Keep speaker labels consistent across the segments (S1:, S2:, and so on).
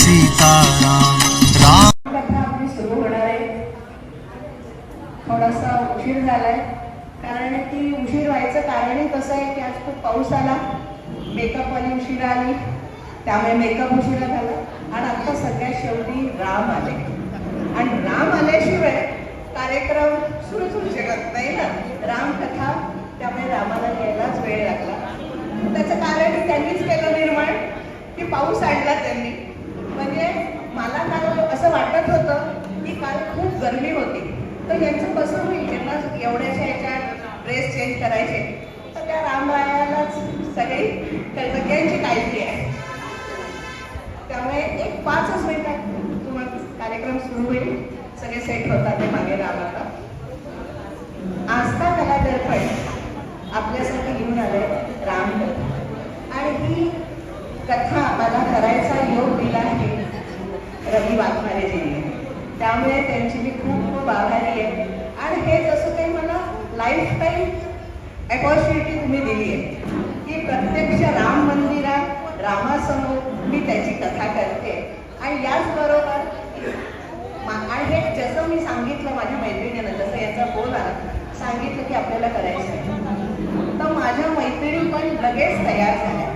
S1: सीताराम राम।
S2: कथा आपली सुरू होणार आहे. थोडासा उशीर झालाय, कारण की उशीर व्हायचं कारणही कसं आहे की आज खूप पाऊस आला, मेकअप वाली उशिरा आली, त्यामुळे मेकअप उशिरा झाला आणि आता सगळ्यात शेवटी राम आले. आणि राम आल्याशिवाय कार्यक्रम सुरूच होऊ शकत नाही ना, रामकथा. त्यामुळे रामाला यायलाच वेळ लागला. त्याचं कारण त्यांनीच केलं निर्माण की पाऊस आणला त्यांनी. म्हणजे मला काल असं वाटत होतं की काल खूप गरमी होती, तर यांचं कसं होईल, त्यांना एवढ्याशा याच्यात ड्रेस चेंज करायचे. तर त्या रामरायालाच सगळ्यांची काळजी आहे. त्यामुळे एक 5 मिनिटात तुम्हाला कार्यक्रम सुरू होईल. सगळे सेट होतात ते मागे रामाला. आस्था कला दर्पण आपल्यासाठी घेऊन आले रामकथा. आणि ही कथा मला करायचा योग दिला आहे रवी वाघमारेजींनी. त्यामुळे त्यांची मी खूप खूप आभारी आहे. आणि हे जसं काही मला लाईफ टाईम अपॉर्च्युनिटी तुम्ही दिली आहे की प्रत्यक्ष राम मंदिरात रामासमोर मी त्याची कथा करते. आणि याचबरोबर आणि हे जसं मी सांगितलं माझ्या मैत्रिणीनं, जसं याचा फोन आला, सांगितलं की आपल्याला करायचं आहे, तर माझ्या मैत्रिणी पण लगेच तयार झाल्या.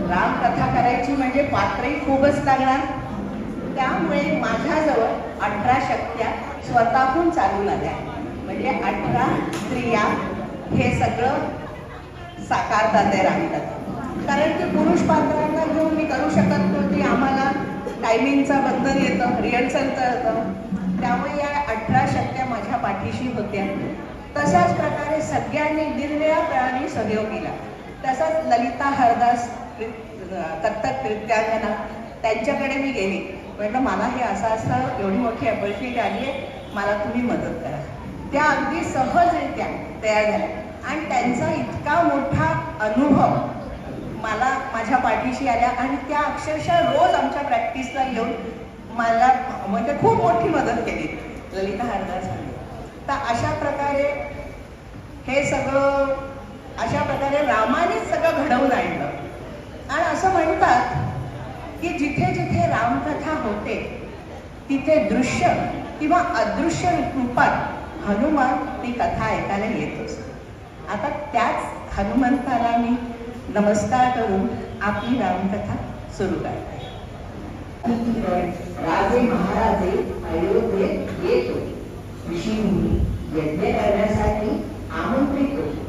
S2: रामकथा करायची म्हणजे पात्रही खूपच लागणार. त्यामुळे माझ्याजवळ 18 शक्त्या स्वतःहून चालून आल्या. म्हणजे 18 स्त्रिया हे सगळं साकारतात आहे रामकथा. कारण की पुरुष पात्रांना घेऊन मी करू शकत नव्हती, आम्हाला टायमिंगचं बंधन येतं, रिहर्सलचं येतं. त्यामुळे या 18 शक्त्या माझ्या पाठीशी होत्या. तशाच प्रकारे सगळ्यांनी निरनिराळ्या सहयोग केला. तसाच ललिता हरदास कथ्थक नृत्यांगना, त्यांच्याकडे मी गेली. म्हटलं मला हे असं एवढी मोठी अपॉर्च्युनिटी आली आहे, मला तुम्ही मदत करा. त्या अगदी सहजरित्या तयार झाल्या आणि त्यांचा इतका मोठा अनुभव मला माझ्या पाठीशी आल्या. आणि त्या अक्षरशः रोज आमच्या प्रॅक्टिसला येऊन मला म्हणजे खूप मोठी मदत केली ललिता हरदासांनी. तर अशा प्रकारे हे सगळं अशा प्रकारे रामानेच सगळं घडवून आणलं. आणि असं म्हणतात की जिथे जिथे रामकथा होते तिथे दृश्य किंवा अदृश्य रूपात हनुमान ती कथा ऐकायला येतोच. आता त्याच हनुमंताला मी नमस्कार करून आपली रामकथा सुरू करते. राजे महाराजे अयोध्येत येत होते. ऋषीमुनी यज्ञ करण्यासाठी आमंत्रित होते.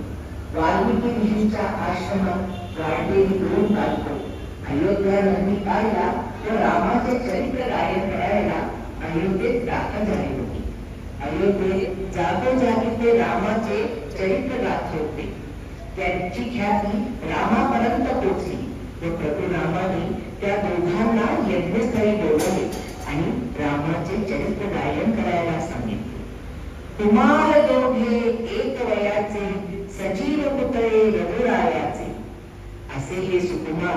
S2: वाल्मिकी ऋषींच्या आश्रमात वाढलेली 2 बालकं अयोध्या नदी काढला तर रामाचे चरित्र गायन करायला अयोध्येत दाखल झाले होते. अयोध्येत जागोजागी ते रामाचे चरित्र गात होते. त्यांची ख्याती रामापर्यंत पोहोचली व प्रभुरामाने त्या दोघांना यज्ञस्थळी बोलवले आणि रामाचे चरित्र गायन करायला सांगितले. कुमार दोघे एक वयाचे सजीव पुतळे रघुरायाचे, असे हे सुकुमार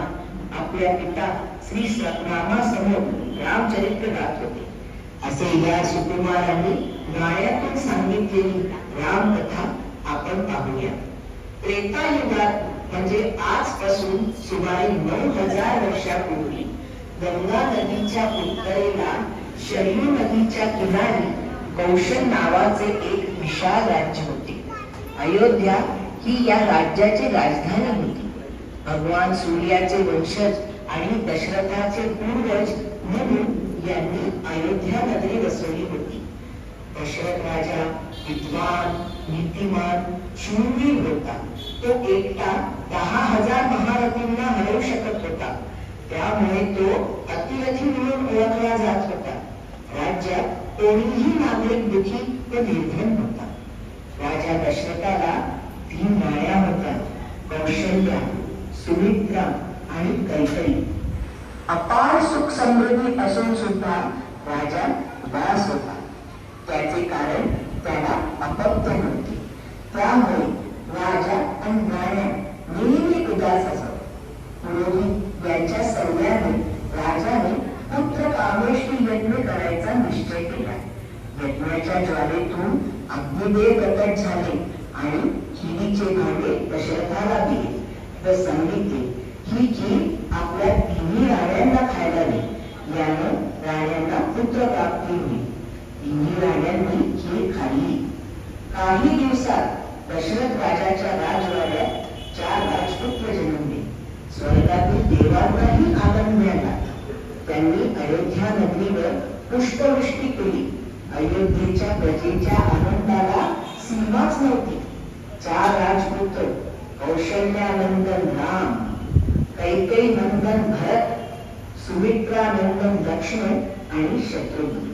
S2: आपल्या पिता श्री रामासमोर रामचरित्र गात होते. असे या सुकुमारांनी गाण्यातून सांगितलेली रामकथा आपण पाहूया. त्रेतायुगात म्हणजे आजपासून सुमारे 9000 वर्षापूर्वी गंगा नदीच्या उत्तरेला शरयू नदीच्या किनारी कौशल नावाचे एक विशाल राज्य होते. अयोध्या ही या राज्याची राजधानी होती. भगवान सूर्याचे वंशज आणि दशरथाचे पूर्वज म्हणून यांनी अयोध्या नगरी वसवली होती. दशरथ राजा विद्वान, नीतिमान, शूरवीर होता. तो एकटा 10,000 महारथींना हरवू शकत होता. त्यामुळे तो अतिरथी म्हणून ओळखला जात होता. राज्यात कोणीही नागरिक दुखी व निर्धन होता. राजा दशरथाला 3 राण्या होत्या, कौशल्या, सुमित्रा आणि कैकई. अपार सुख समृद्धी असून सुद्धा राजा उदास होता. त्याचे कारण त्याला अपत्य नव्हते. त्यामुळे राजा आणि राण्या नेहमी उदास असत. पुरोहित यांच्या सल्ल्याने राजाने पुत्र कामेष्टी यज्ञ करायचा निश्चय केला. यज्ञाच्या ज्वालेतून अग्निदेव प्रकट झाले आणि खिरीचे भांडे दशरथाला दिले व सांगितले ही खीर आपल्या 3 राण्यांना खायला दे. याने महिन्यांनी खीर खाल्ली. काही दिवसात दशरथ राजाच्या राजवाड्यात 4 राजपुत्र जन्मले. स्वर्गातील देवांनाही आनंद मिळाला. त्यांनी अयोध्या नगरीवर पुष्पवृष्टी केली. अयोध्येच्या प्रजेच्या आनंदाला सीमाच नव्हती. 4 राजपुत्र कौशल्यानंदन राम, कैकेयी नंदन भरत, सुमित्रानंदन लक्ष्मण आणि शत्रुघ्न.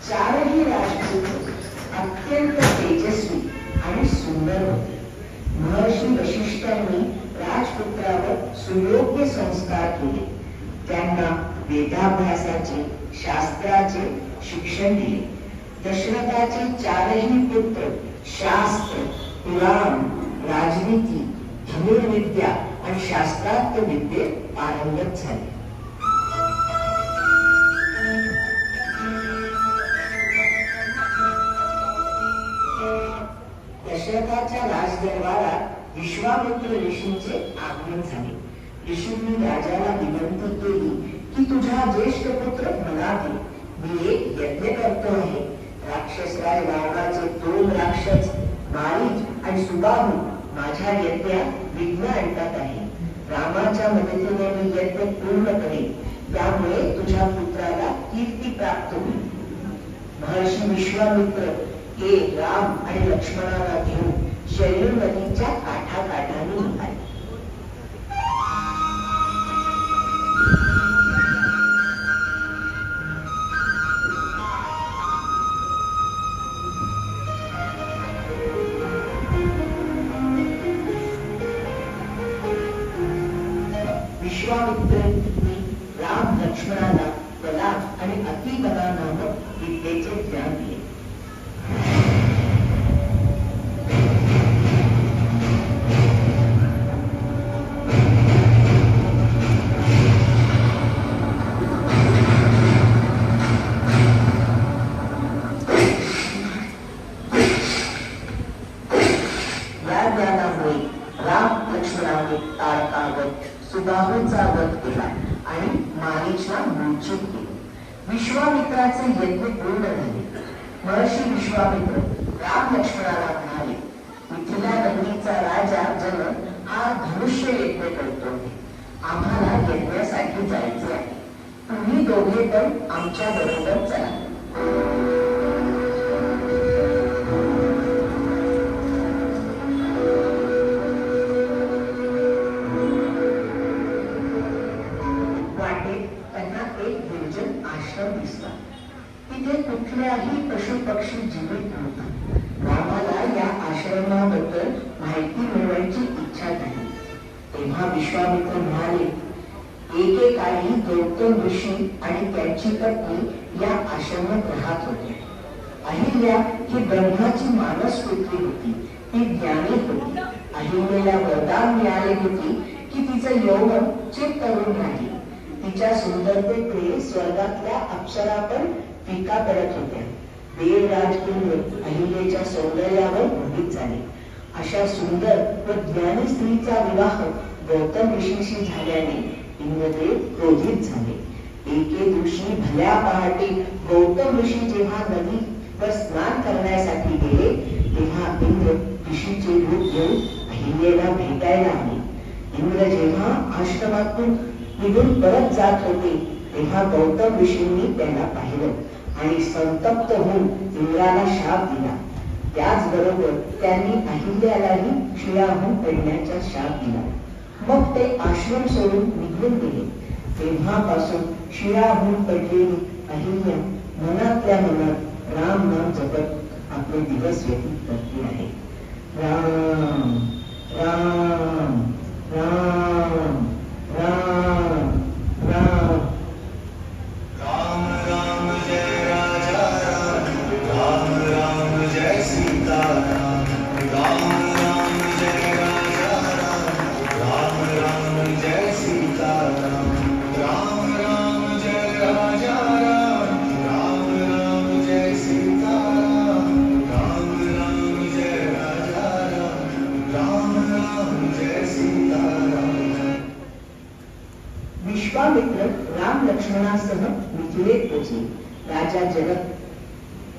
S2: चारही राजपुत्र अत्यंत तेजस्वी आणि सुंदर होते. महर्षी वशिष्ठांनी राजपुत्रावर सुयोग्य संस्कार केले. त्यांना वेदाभ्यासाचे, शास्त्राचे शिक्षण दिले. दशरथाचे 4ही पुत्र शास्त्र, पुराण, राजनीती, धनुर्विद्या आणि शास्त्रार्थ विद्येत पारंगत झाले. दशरथाच्या राजदरबारात विश्वामित्र ऋषींचे आगमन झाले. ऋषींनी राजाला विनंती केली की तुझा ज्येष्ठ पुत्र मला दे. मी एक यज्ञ करतो आहे. राक्षसराज रावणाचे 2 राक्षस मारीच आणि सुबाहू माझ्या यज्ञात विघ्न आणतात आहे. रामाच्या मदतीने मी यज्ञ पूर्ण करेन. त्यामुळे तुझ्या पुत्राला कीर्ती प्राप्त होईल. महर्षी विश्वामित्र हे राम आणि लक्ष्मणाला घेऊन शैल नदीच्या काठाकाठाने निघाले. विश्वामित्रांनी राम लक्ष्मणाला कला आणि अतिबला नामक विद्येचे ज्ञान दिले. सुबाहूचा वध केला आणि मारीचला मूर्छित केले. विश्वामित्राचे यज्ञ पूर्ण झाले. महर्षी विश्वामित्र राम लक्ष्मणाला म्हणाले, मिथिला नगरीचा राजा जनक हा धनुष्य यज्ञ करतो. आम्हाला यज्ञासाठी जायचे आहे. तुम्ही दोघे पण आमच्या बरोबर चला. तिथे कुठल्याही पशु पक्षी जीवित नव्हता. रामाला या आश्रमाबद्दल माहिती मिळवायची इच्छा झाली. तेव्हा विश्वामित्र म्हणाले, एकेकाळी गौतम ऋषी आणि त्यांची पत्नी या आश्रमात राहत होते. अहिल्या ही ब्रह्माची मानस पुत्री होती. ती ज्ञानी होती. अहिल्याला वरदान मिळाले होती की तिचं यौवन चिरतरुण राहील. तिच्या सुंदरतेकडे स्वर्गातल्या अप्सरा पण फिका पडत होत्या. देव राजकुंड अहिल्याच्या सौंदर्यावर मोहित झाले. अशा सुंदर व ज्ञानी स्त्रीचा विवाह गौतम ऋषींशी झाल्याने इंद्रदेव क्रोधित झाले. एके दिवशी भल्या पहाटे गौतम ऋषी जेव्हा नदीवर स्नान करण्यासाठी गेले तेव्हा इंद्र ऋषीचे रूप घेऊन अहिल्याला भेटायला आले. इंद्र जेव्हा आश्रमातून निघून परत जात होते तेव्हा गौतम ऋषींनी त्यांना पाहिलं आणि संतप्त होऊन इंद्राला शाप दिला. त्याचबरोबर त्यांनी अहिल्यालाही शिळाहून पडण्याचा शाप दिला. मग ते आश्रम सोडून निघून गेले. तेव्हापासून शिळाहून पडलेली अहिल्या मनातल्या मनात राम नाम जपत आपले दिवस व्यतीत करते आहे. राम राम राम राम राम.
S1: राम राम जय राजा राम, राम राम जय सीता राम, राम राम जय राजा राम, राम राम जय सीता राम, राम राम जय राजा राम, राम राम जय सीता राम, राम राम जय राजा
S2: लक्ष्मणासह मिथिलेत पोचले. राजा जनक,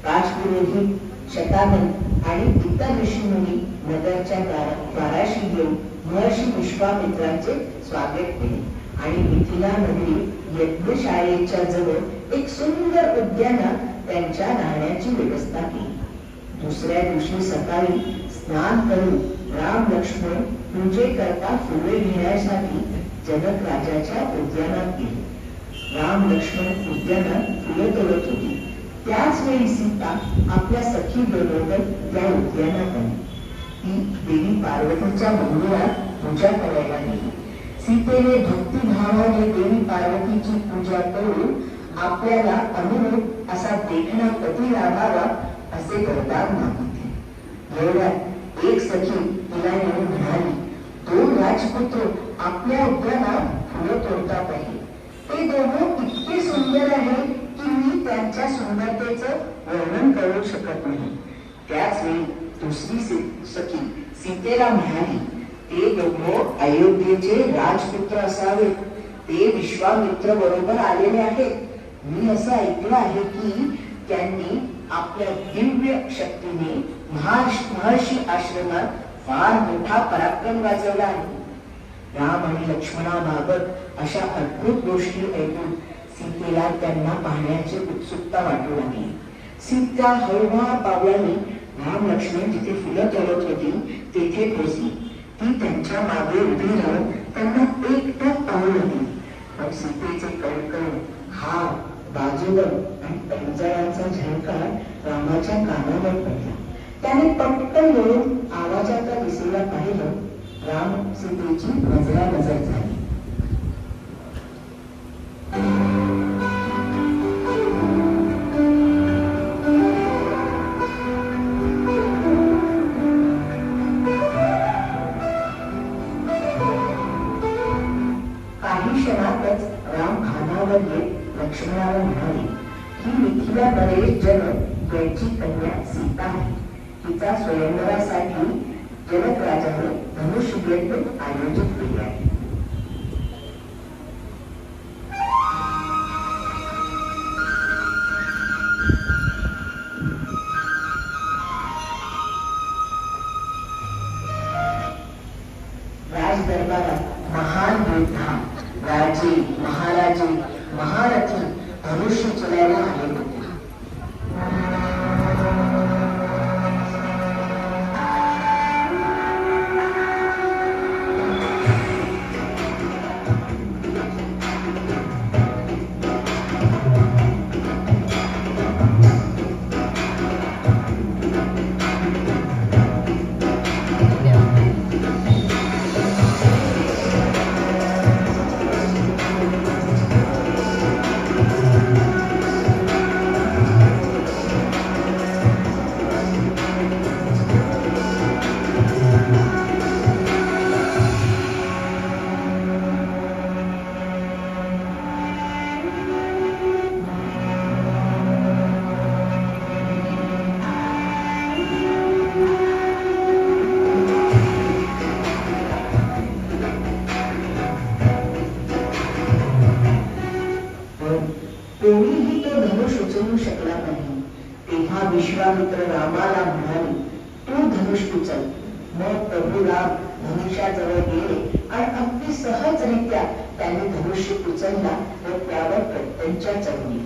S2: राजपुरोहित शतानंद आणि इतर ऋषीमुनी नगरच्या द्वाराशी घेऊन महर्षी विश्वामित्रांचे स्वागत केले आणि मिथिला नगरी यज्ञशाळेच्या जवळ एक सुंदर उद्यानात त्यांच्या राहण्याची व्यवस्था केली. दुसऱ्या दिवशी सकाळी स्नान करून राम लक्ष्मण पूजेकरता फुले घेण्यासाठी जनक राजाच्या उद्यानात गेले. राम लक्ष्मण उद्यानात फुले तोडत होती. त्याच वेळी सीता आपल्या सखी बरोबर त्या उद्यानात आली. ती देवी पार्वतीच्या मंदिरात पूजा करायला गेली. सीतेने भक्तिभावाने देवी पार्वतीची पूजा करून आपल्याला अनुरूप असा देखणा पती लाभावा असे वरदान मागितले. एवढ्यात एक सखी तिला येऊन म्हणाली, दोन राजपुत्र आपल्या उद्यानात फुलं तोडतात आहे. ते दोघं इतके सुंदर आहे की मी त्यांच्या सुंदरतेचं वर्णन करू शकत नाही. त्याच वेळी दुसरी सखी सीतेला म्हणाली, ते दोघं अयोध्येचे राजपुत्र असावेत. ते विश्वामित्र बरोबर आलेले आहेत. मी असं ऐकलं आहे की त्यांनी आपल्या दिव्य शक्तीने महर्षी आश्रमात फार मोठा पराक्रम गाजवला आहे. राम आणि लक्ष्मणाबाबत अशा अद्भुत गोष्टी ऐकून सीतेला त्यांना पाहण्याची उत्सुकता वाटू लागली. सीता हळूवार पावलांनी राम लक्ष्मण जिथे फुलं तोडत होती तेथे पोहोचली. ती त्यांच्या मागे उभी राहून त्यांना एकटक पाहू लागली. पण सीतेचे कणकण, हार, बाजूबंद आणि पंजरांचा झंकार रामाच्या कानावर पडला. त्याने पटकन वळून आवाजाच्या दिशेला पाहिलं. राम सीतेची नजरानजर झाली. काही क्षणातच राम खानावर येत लक्ष्मणाला म्हणाले, ही मिथिला नरेश जनक यांची कन्या सीता आहे. तिचा स्वयंवरासाठी जनक राजाने धनुष्य यज्ञ आयोजित केले आहे. राजदरबारात महान योद्धा, राजे, महाराजे, महारथी धनुष्य चलायला आले होते. कोणीही तो धनुष उचलू शकला नाही. तेव्हा विश्वामित्र रामाला म्हणाले, तू धनुष उचल. मग प्रभू राम धनुष्याजवळ गेले आणि अगदी सहजरित्या त्यांनी धनुष्य उचलला व त्यावर प्रत्यंचा चढली.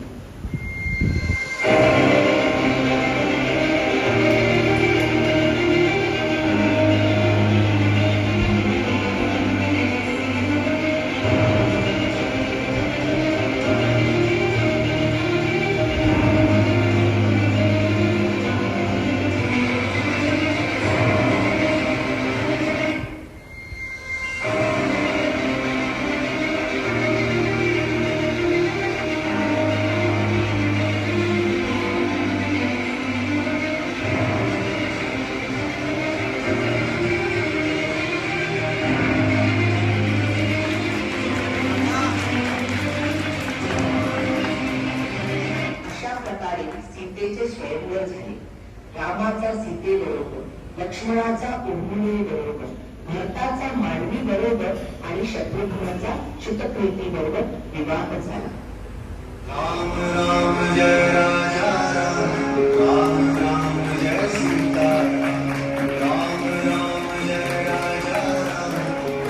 S2: सीतेचे स्वयंवर झाले. रामाचा सीतेबरोबर, लक्ष्मणाचा उर्मिणी बरोबर, भरताचा मांडवी बरोबर आणि शत्रुघ्नाचा शतकृती बरोबर विवाह झाला.
S1: राम राम जय राजा राम, राम राम जय सीता राम, राम राम जय राजा राम,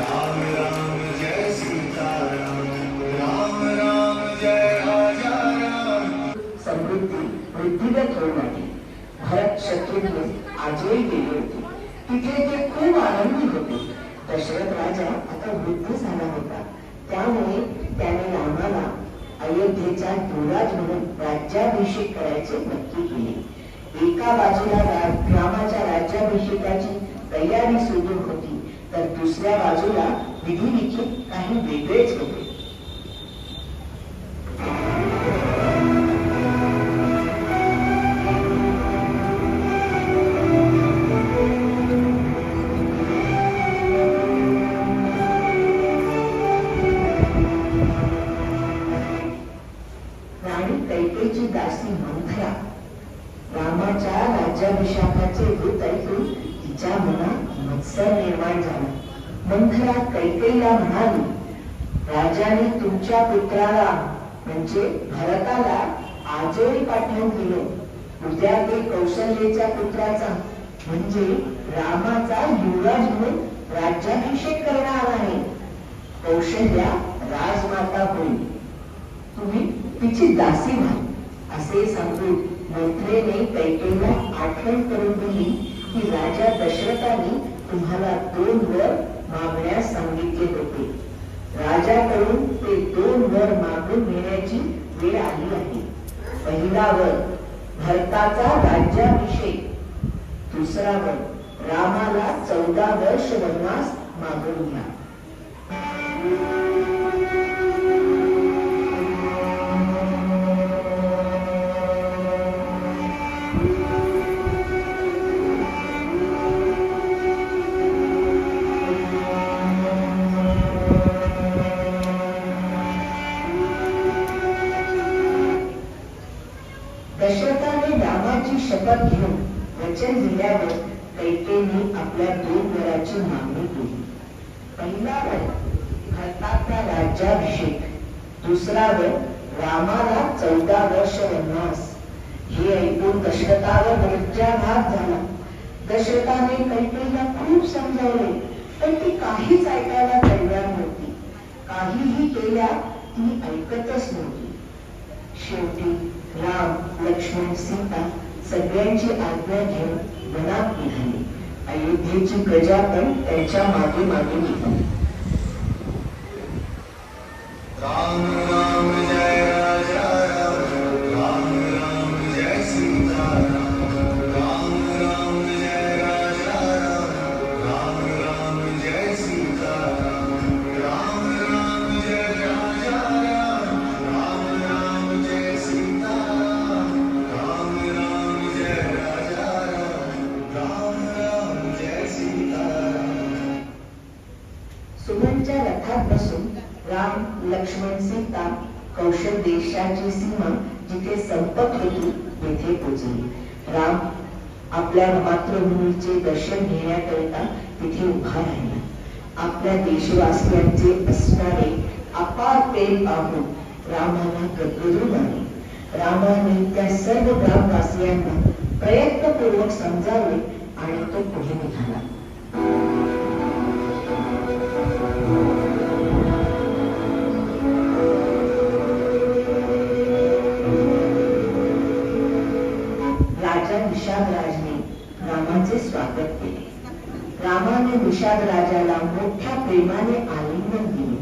S1: राम राम जय सीता राम, राम राम जय राजा राम.
S2: समृद्धी वृद्धिगत होण्याची भरत शत्रुघ्न आजही गेले होते. तिथे ते खूप आनंदी होते. दशरथ राजा आता वृद्ध झाला होता. त्यामुळे त्याने रामाला अयोध्येचा युवराज म्हणून राज्याभिषेक करायचे नक्की केले. एका बाजूला रामाच्या राज्याभिषेकाची तयारी सुरू होती, तर दुसऱ्या बाजूला विधी देखील काही वेगळेच होते. कैकेयीची दासी मंथरा रामाच्या राज्याभिषेकाचे वृत्त ऐकून तिच्या मनात मत्सर निर्माण झाला. मंथरा कैकेयीला म्हणाली, राजाने तुमच्या पुत्राला म्हणजे भरताला आजोळी पाठवून दिलं. उद्या ते कौशल्येच्या पुत्राचा म्हणजे रामाचा युवराज म्हणून राज्याभिषेक करणार आहे. कौशल्या राजमाता होईल, तुम्ही तिची दासी व्हा. असे सांगून मंथरेने कैकेयीला आठवण करून दिली की राजा दशरथाने तुम्हाला 2 वर मागण्यास सांगितले होते. राजाकडून ते 2 वर मागून घेण्याची वेळ आली आहे. पहिला वर भरताचा राज्याभिषेक, दुसरा वर रामाला 14 वर्ष वनवास मागून घ्या. दशरथाने रामाची शपथ घेऊन वचन दिल्यावर कैकेयीने आपल्या 2 वराची मागणी केली. पहिला वर भरताचा राज्याभिषेक, दुसरा वर रामाला 14 वर्ष वनवास. हे ऐकून दशरथावर लज्जाघात झाला. दशरथाने कैकेयीला खूप समजावले, पण ती काहीच ऐकायला तयार नव्हती. काहीही केल्या ती ऐकतच नव्हती. शेवटी राम, लक्ष्मण, सीता सगळ्यांची आज्ञा घेऊन वनात निघाली. अयोध्येची प्रजा पण त्यांच्या मागे मागे निघाली.
S1: राम राम जय राजा राम, राम राम जय सीता राम, राम राम जय राजा राम, राम राम जय सीता राम, राम राम जय राजा राम, राम राम जय सीता राम, राम राम जय राजा राम, राम राम जय सीता राम.
S2: सुमनच्या रथात बसून राम, लक्ष्मण, सीता कौशल देशाची सीमा जिथे संपत होती तेथे पोचली. राम आपल्या मातृभूमीचे दर्शन घेण्याकरिता तिथे उभा राहिला. आपल्या देशवासियांचे असणारे अपार प्रेम पाहून रामाला गदगदून आले. रामाने त्या सर्व ग्रामवासियांना प्रयत्नपूर्वक समजावले आणि तो पुढे निघाला. निषादराजने रामाचे स्वागत केले. रामाने निषाद राजाला मोठ्या प्रेमाने आलिंगन दिले.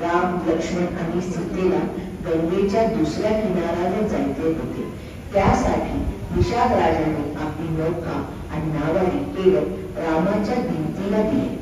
S2: राम, लक्ष्मण आणि सीतेला गंगेच्या दुसऱ्या किनाऱ्याला जायचे होते. त्यासाठी निषाद राजाने आपली नौका आणि नावाडी केवळ रामाच्या भिंतीला दिली.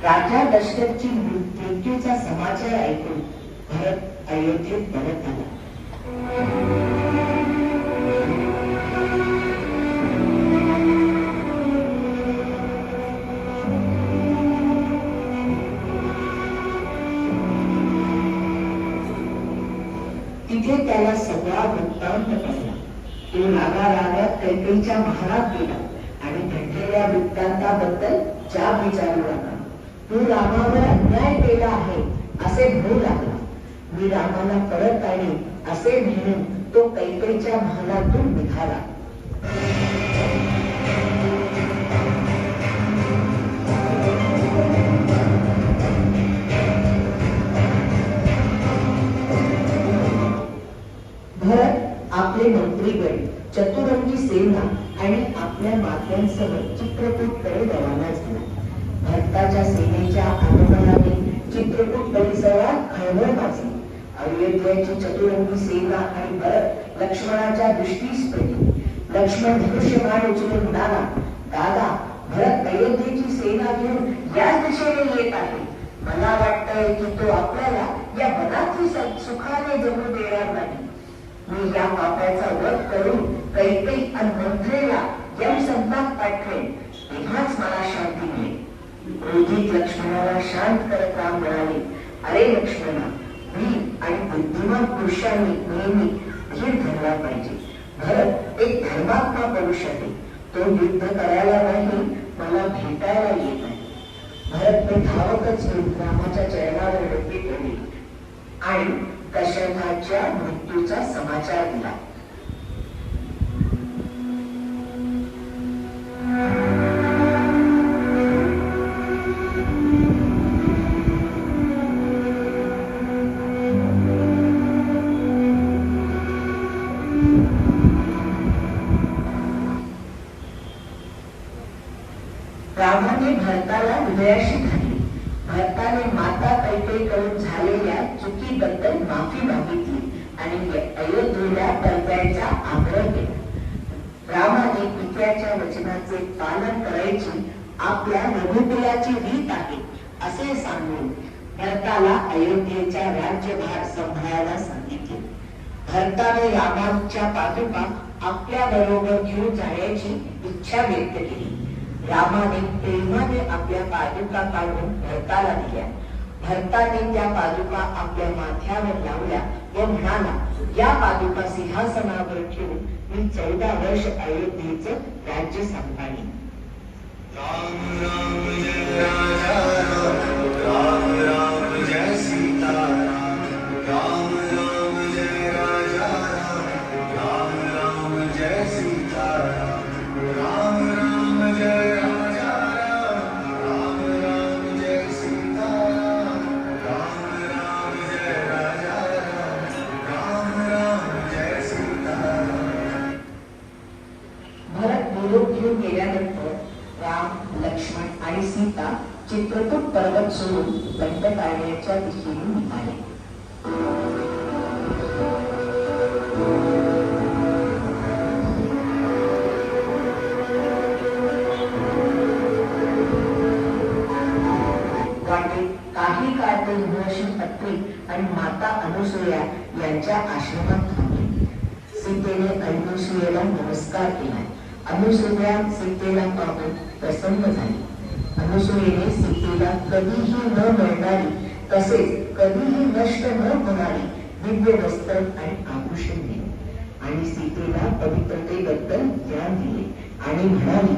S2: राजा दशरथची मृत्यूचा समाचार ऐकून भरत अयोध्येत परत आला. वृत्तांत पाहिला. तो रागारागात कैकेयीच्या महालात गेला आणि घडलेल्या वृत्तांताबद्दल जाब विचारू लागला. तू रामावर अन्याय केला आहे असे म्हणू लागला. मी रामाला परत आणीन असे म्हणून तो कैकेयीच्या महालातून निघाला. भरत आपले मंत्रीगण, चतुरंगी सेना आणि आपल्या मात्यांसह चित्रकूटकडे रवाना झाला. भरताच्या सेनेच्या आगमनाने चित्रकूट परिसरात खळबळ माजली. अयोध्येची चतुरंगी सेना आणि भरत लक्ष्मणाच्या दृष्टीस पडली. लक्ष्मण धनुष्यबाण उचलून म्हणाला, दादा, भरत अयोध्येची सेना घेऊन याच दिशेने येत आहे. मला वाटतंय की तो आपल्याला या वनातली सुखाने जगू देणार नाही. मी या पापाचा वध करून कैकेयी आणि मंत्रेला यमसंताप पाठवेन, तेव्हाच मला शांती मिळेल. क्रोधित लक्ष्मणाला शांत करत राम म्हणाले, अरे लक्ष्मणा, वीर आणि बुद्धिमान पुरुषांनी नेहमी धीर धरला पाहिजे. भरत एक धर्मात्मा पुरुष आहे. तो युद्ध करायला नाही, मला भेटायला येत आहे. भरतने धावतच येऊन रामाच्या चरणावर डोके ठेवले आणि दशरथाच्या मृत्यूचा समाचार दिला. रामाने भरताला हृदयाशी धरले. भरताने माता कैकेयीकडून झालेल्या चुकीबद्दल माफी मागितली आणि अयोध्येला परतायचा आग्रह केला. रामाने पित्याच्या वचनाचे पालन करायची आपल्या रघुकुलाची रीत आहे असे सांगून भरताला अयोध्येचा राज्यभार सांभाळायला सांगितले. भरताने रामाच्या पादुका आपल्या बरोबर घेऊन जाण्याची इच्छा व्यक्त केली. रामाने प्रेमाने आपल्या पादुका काढून भरताला दिल्या. भरताने त्या पादुका आपल्या माथ्यावर लावल्या व म्हणाला, या पादुका सिंहासनावर ठेवून मी 14 वर्ष अयोध्येचं राज्य सांभाळीन.
S1: राम राम जय राजा राम, राम राम जय सीता राम, राम राम जय राजा राम, राम राम जय सीता राम, राम राम जय राजा राम, राम राम जय सीता राम, राम राम जय राजा राम, राम राम जय सीता राम.
S2: भरत निरोप घेऊन गेल्यानंतर राम, लक्ष्मण आणि सीता चित्रकूट पर्वत सोडून दंडकारण्याच्या दिशेने निघाले. वाटेत काही काळ ते महर्षी अत्रि आणि माता अनुसूया यांच्या आश्रमात थांबले. सीतेने अनुसूयेला नमस्कार केला. अनुसूया सीतेला पाहून प्रसन्न झाली. अनुसूयेने सीतेला कधीही न मिळणारी तसेच कधीही नष्ट न होणारी दिव्य वस्त्र आणि आभूषण दिले आणि सीतेला पवित्रतेबद्दल ज्ञान दिले आणि म्हणाली,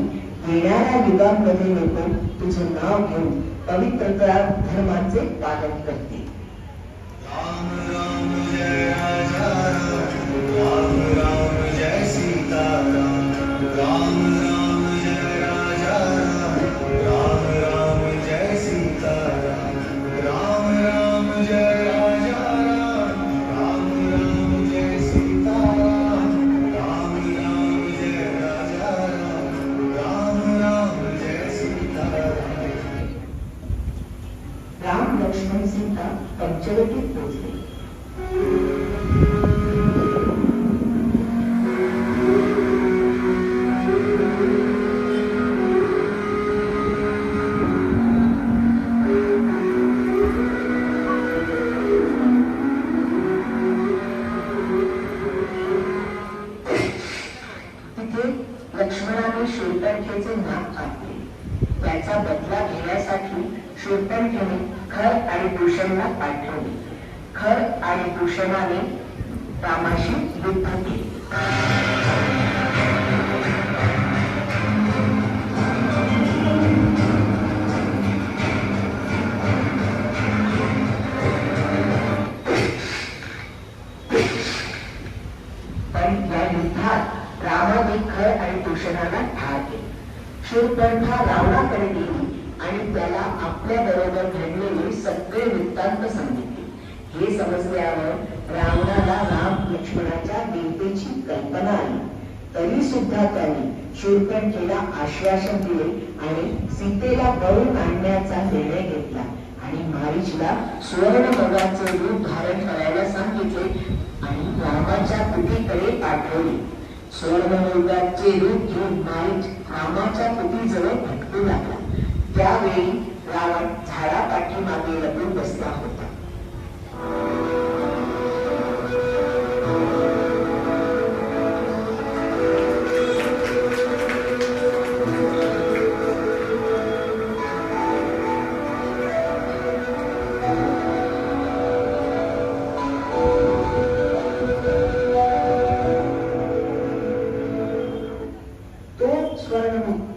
S2: येणाऱ्या युगांमध्ये लोक तुझं नाव घेऊन पवित्रता धर्माचे पालन करतील.
S1: राम राम जय राजा राम, राम जय सीता राम, राम राम जय राजा राम, राम जय सीता राम, राम राम जय राजा राम, राम जय सीता राम, राम राम जय राजा राम, राम जय सीता राम.
S2: राम, लक्ष्मण, सीता पंचवटीत पोहोचले. लक्ष्मणाने शूर्पणखेचे नाक कापले. त्याचा बदला घेण्यासाठी शूर्पणखेने खर आणि दूषणला पाठवले. खर आणि दूषणाने रामाशी युद्ध केले. पण या युद्धात रामाने खर आणि दूषणाला ठार केले. शूरपणखा रावणाकडे गेली आणि त्याला आपल्या बरोबर घडलेले सगळे वृत्तांत सांगितले. हे समजल्यावर रावणाला राम लक्ष्मणाच्या वीरतेची कल्पना आली. तरी सुद्धा त्याने शूरपणखेला आश्वासन दिले आणि सीतेला पळून आणण्याचा निर्णय घेतला आणि मारीचला सुवर्णमृगाचे रूप धारण करायला सांगितले आणि रामाच्या कुटीकडे पाठवले. सुवर्णमृगाचे रूप घेऊन मारीच रामाच्या कुटीजवळ भटकू लागला. त्यावेळी रावण झाडापाठीमागे लपून बसला होता.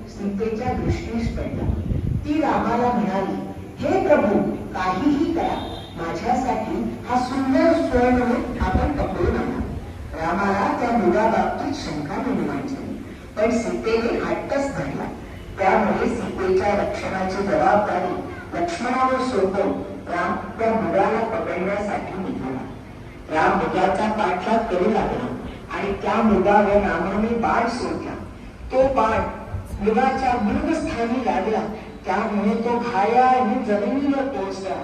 S2: सीतेच्या दृष्टीस पडला. ती रामाला म्हणाली, हे प्रभू, काहीही करा, माझ्यासाठी हा सुंदर स्वर्णमुख आपण पकडून आणा. रामाला त्या मुलाबाबतीत शंका निर्माण झाली, पण सीतेने हट्टच धरला. त्यामुळे सीतेच्या रक्षणाची जबाबदारी लक्ष्मणावर सोपवून राम त्या मुलाला पकडण्यासाठी निघाला. राम मुलाचा पाठलाग करू लागला आणि त्या मुलावर रामाने बाण सोडला. तो बाण मृगाच्या मृगस्थानी लागला, त्यामुळे तो घायाळून जमिनीवर पोहोचला.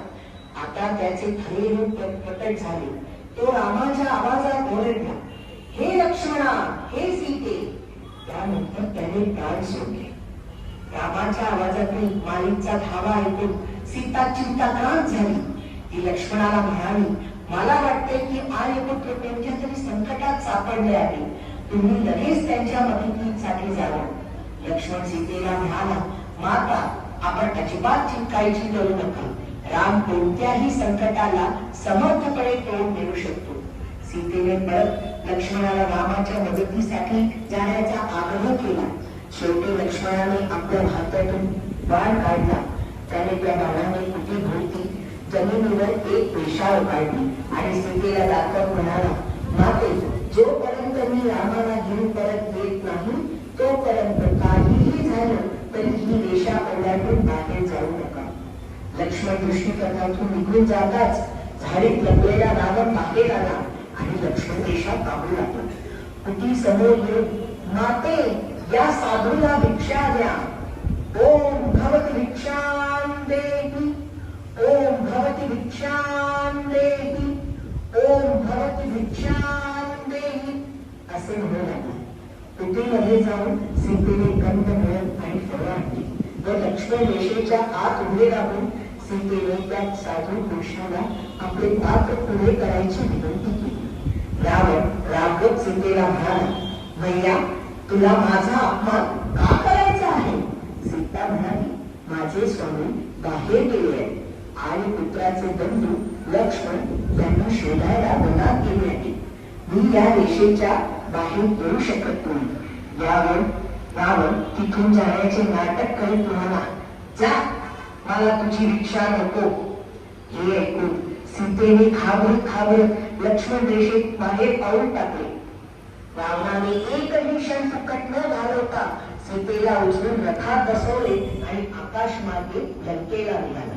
S2: आता त्याचे खरे रूप प्रकट झाले. तो रामाच्या आवाजात ओरडला, हे लक्ष्मणा, हे सीते. त्यानंतर त्याने प्राण सोडले. रामाच्या आवाजातून मारीचा धावा ऐकून सीता चिंताक्रांत झाली. ती लक्ष्मणाला म्हणाली, मला वाटते की आर्यपुत्र कोणत्या तरी संकटात सापडले आहे. तुम्ही लगेच त्यांच्या मदतीसाठी जावा. लक्ष्मण सीतेला म्हणाला, माता, आपण अजिबात काळजी करू नका. राम कोणत्याही संकटाला समर्थपणे तोंड देऊ शकतो. सीतेने परत लक्ष्मणाला रामाच्या मदतीसाठी जाण्याचा आग्रह केला. शेवटी लक्ष्मणाने आपल्या हातातून बाण काढला. त्याने त्या बाणाने कुटीभोवती जमिनीवर एक पेशाळ काढली आणि सीतेला दाखवत म्हणाला, माते, जोपर्यंत मी रामाला घेऊन परत येत नाही तोपर्यंत काहीही झालं तरी ही रेषा ओलांडून बाहेर जाऊ नका. लक्ष्मण दृष्टीपथातून निघून जाताच झाडीत लपलेला रावण बाहेर आला आणि लक्ष्मण रेषा काढू लागला. कुटी समोर येऊन, माते, या साधूला भिक्षा द्या. ओम भवती भिक्षां देहि, ओम भवती भिक्षां देहि, ओम भवती भिक्षां देहि असे म्हणू लागले. कुटीमध्ये जाऊन सीतेने कंद मिळत आणि फळं आणली व लक्ष्मण रेषेच्या आत उभे राहून सीतेने त्या साधू पुरुषाला आपले पात्र पुढे करायची विनंती केली. रावण रागवत सीतेला म्हणाला, मैया, तुला माझा अपमान का करायचा आहे? सीता म्हणाली, माझे स्वामी बाहेर गेले आहेत आणि पुत्राचे बंधू लक्ष्मण यांना शोधायला वनात गेले आहे. मी या रेषेच्या बाहेर येऊ शकत नाही. यावर रावण तिथून जाण्याचे नाटक करीत म्हणाला, जा, मला तुझी भिक्षा नको. हे ऐकून सीतेने घाबरत लक्ष्मण रेषेत बाहेर पाऊल टाकले. रावणाने एकही क्षण फुकट न घालवता सीतेला उचलून रथात बसवले आणि आकाशमार्गे लंकेला निघाला.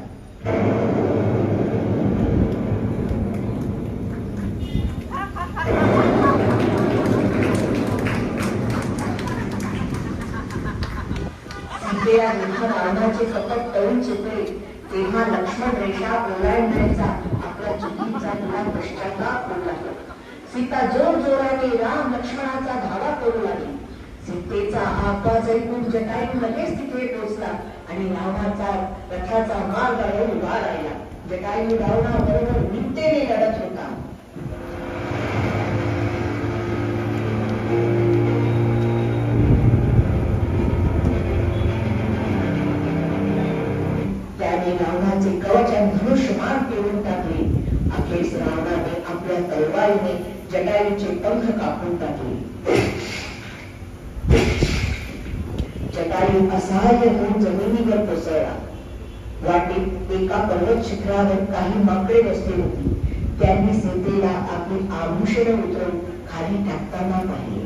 S2: सीतेला जेव्हा रावणाचे कपट तळून चुकले तेव्हा लक्ष्मण रेषा ओलांडण्याचा आपल्या चुकीचा तिला पश्चाताप होऊ लागला. सीता जोर जोराने राम लक्ष्मणाचा धावा करू लागली. सीतेचा आवाज ऐकून जटायू लगेच तिथे पोहोचला आणि रावणाचा रथाचा मार्ग अडवून उभा राहिला. जटायू रावणाबरोबर नित्तेने लढत होता. त्याने रावणाचे कवच आणि धनुष्यमान तोडून टाकले. अखेर रावणाने आपल्या आपल्या तलवारीने जटायूचे पंख कापून टाकले. जटायू असहाय्य होऊन जमिनीवर कोसळला. वाटेत एका पर्वत शिखरावर काही माकडे बसली होती. त्यांनी सीतेला आपली आभूषणे उतरवून खाली टाकताना पाहिले.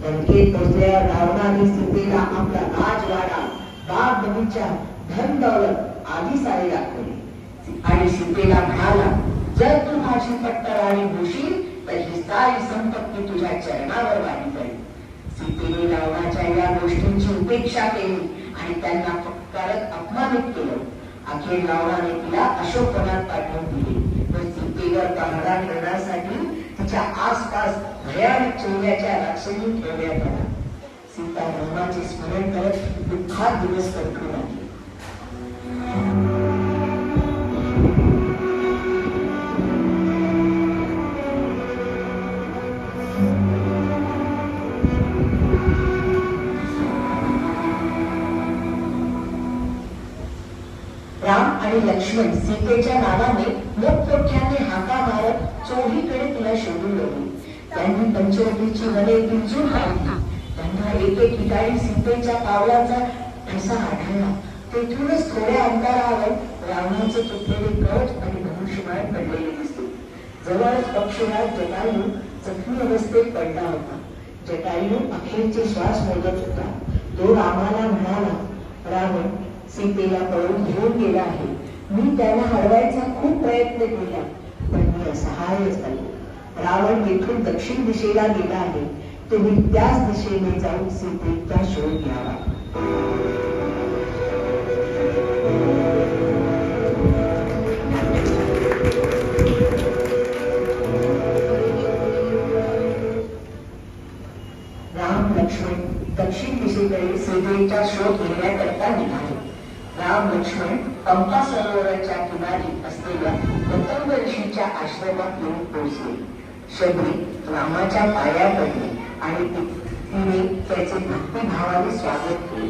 S2: लंकेत पोचल्यावर रावणाने सीतेला आपला राजवाडा, बाग बगीचा, धन दौलत आदी सारे दाखवले आणि सीतेला म्हणाला, जर तू माझी पट्टराणी होशील तर ही सारी संपत्ती तुझ्या चरणावर वाढी पडेल. सीतेने रावणाच्या या गोष्टींची उपेक्षा केली आणि त्यांना फटकारत अपमानित केलं. अखेर रावणाने तिला अशोकवनात पाठवून दिले व सीतेवर पहारा ठेवण्यासाठी तिच्या आसपास भयानक चेहऱ्याच्या राक्षसी ठेवण्यात आला. सीता रामाचे स्मरण करत दुःखात दिवस कटू लागली. राम आणि लक्ष्मण सीतेच्या नावाने मोठमोठ्याने हाका मारत चोहीकडे तिला शोधून लागले. त्यांनी पंचवटीची वने पिंजून काढली. त्यांना एके ठिकाणी सीतेच्या पावलाचा ठसा आढळला. तेथूनच थोड्या अंतरावर रावणाचे तुटलेले कवच आणि धनुष्यबाण पडलेले दिसले. जवळच पक्षीराज जटायू जखमी अवस्थेत पडला होता. जटायू अखेरचे श्वास मोजत होता. तो रामाला म्हणाला, रावण सीतेला पळून घेऊन गेला आहे. मी त्याला हरवायचा खूप प्रयत्न केला पण मी असहाय्य झालो. रावण येथून दक्षिण दिशेला गेला आहे. तुम्ही त्याच दिशेने जाऊन सीतेचा शोध घ्यावा. राम लक्ष्मण दक्षिण दिशेकडे सीतेचा शोध घेण्याकरता निघाले. राम लक्ष्मण पंपा सरोवराच्या किनारी असलेल्या गौतम ऋषीच्या आश्रमात येऊन पोहोचले. शबरी रामाच्या पाया पडली आणि तिने त्याचे भक्तिभावाने स्वागत केले.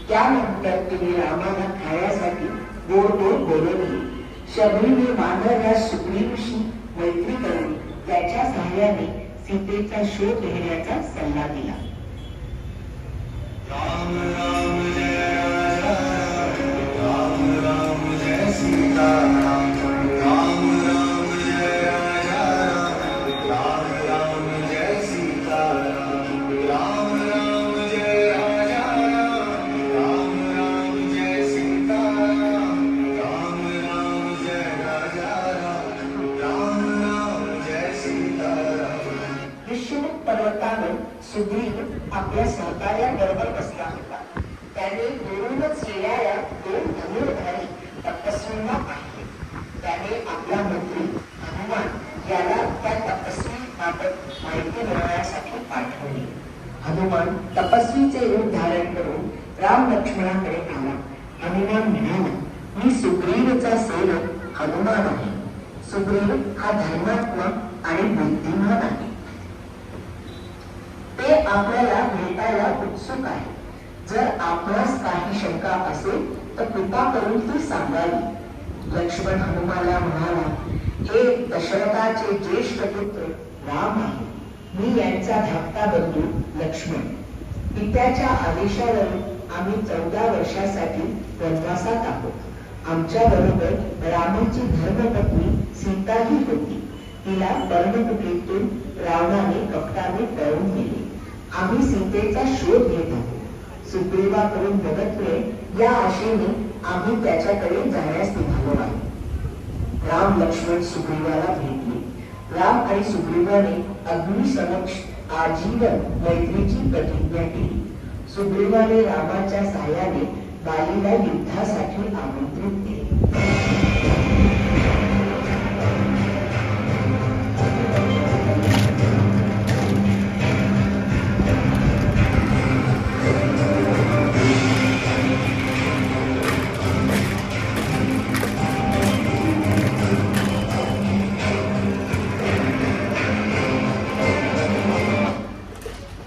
S2: त्यानंतर तिने रामाला खाण्यासाठी गोड गोड बोलवले. शबरीने वानर सुग्रीवशी मैत्री करून त्याच्या सहाय्याने सीतेचा शोध घेण्याचा सल्ला दिला.
S1: राम राम जय राजा राम राम जय सीता राम राम जय राजा राम राम जय सीता राम राम जय राजा राम राम जय सीता राम जय राजा राम जय सीता.
S2: ऋषिमुख पर्वतावर सुग्रीव आपल्या सहकार्याबरोबर बसला होता. त्याने दुरूनच येणाऱ्या दोन धनुर्धारी तपस्वींना पाहिले. त्याने आपला मंत्री हनुमान याला त्या तपस्वी बाबत माहिती मिळवण्यासाठी पाठवले. हनुमान तपस्वीचे रूप धारण करून राम लक्ष्मणाकडे आला. हनुमान म्हणाला, मी सुग्रीवचा सेवक हनुमान आहे. सुग्रीव हा धर्मात्मा आणि बुद्धिमान आहे. ते आपल्याला भेटायला उत्सुक आहे. जर आपणास काही शंका असेल तर कृपा करून ती सांगावी. लक्ष्मण हनुमानला म्हणाला, हे दशरथाचे ज्येष्ठ पुत्र राम आहे. मी यांचा धाकटा बंधू लक्ष्मण. पित्याच्या आदेशावरून आम्ही 14 वर्षासाठी वनवासात आहोत. आमच्या बरोबर रामाची धर्मपत्नी सीताही होती. तिला पर्णकुटीतून रावणाने कपटाने पळवून नेले. आम्ही सीतेचा शोध घेत आहोत. सुग्रीवाकडून मदत मिळेल या आशेने आम्ही त्याच्याकडे जाण्यास निघालो आहे. राम लक्ष्मण सुग्रीवाला भेटले. राम आणि सुग्रीवाने अग्निसमक्ष आजीवन मैत्रीची प्रतिज्ञा केली. सुग्रीवाने रामाच्या सहाय्याने बालीला युद्धासाठी आमंत्रित केले.